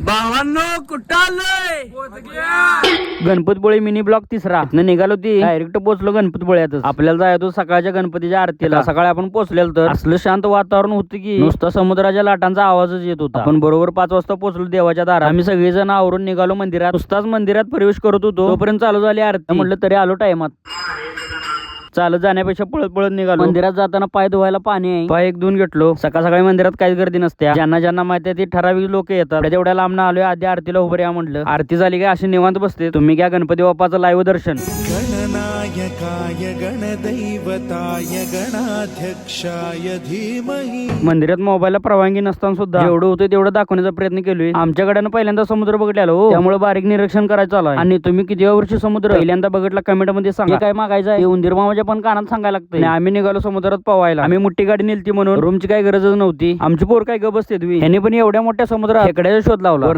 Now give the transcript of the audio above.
भावांनो कुठं आलोय? गणपतपुळे मिनी ब्लॉक तिसरा निघालो ती डायरेक्ट पोहोचलो गणपतपुळ्यातच. आपल्याला जायचो सकाळच्या गणपतीच्या आरतीला. सकाळी आपण पोहोचलेलो तर असलं शांत वातावरण होतं की नुसता समुद्राच्या लाटांचा आवाजच येत होता. आपण बरोबर 5 वाजता पोहोचलो देवाच्या दारात. आम्ही सगळेजण आवरून निघालो मंदिरात. नुसताच मंदिरात प्रवेश करत होतो तोपर्यंत चालू झाली आरती. म्हटलं तरी आलो टायमात. चालत जाण्यापेक्षा पळत पळत निघालो. मंदिरात जाताना पाय धुवायला पाणी आहे, पाय 1 धुवून घेतलो. सकाळ सकाळी मंदिरात काहीच गर्दी नसते. ज्यांना माहिती आहे ते ठराविक लोक येतात. तेवढ्या लांब आलोय, आधी आरतीला उभं राहा म्हटलं. आरती झाली काय अशी निवांत बसते. तुम्ही घ्या गणपती बाप्पाचं लाईव्ह दर्शन. गणनायकाय गणदैवताय गणाध्यक्षाय धीमहि. मंदिरात मोबाईलला परवानगी नसताना सुद्धा जेवढं होतं तेवढं दाखवण्याचा प्रयत्न केलोय. आमच्याकडनं पहिल्यांदा समुद्र बघितलेला हो, त्यामुळे बारीक निरीक्षण करायचं चालू आहे. आणि तुम्ही किती वर्षी समुद्र पहिल्यांदा बघितला कमेंट मध्ये सांगा. काय मागायचं आहे उंदीर मामाच्या पण कानात सांगायला लागतं. आम्ही निघालो समुद्रात पवायला. आम्ही मोठी गाडी नेलती म्हणून रूमची काही गरजच नव्हती. आमची पोर काय गप बसते तुम्ही. ह्याने पण एवढ्या मोठ्या समुद्रात खेकड्याचा शोध लावला.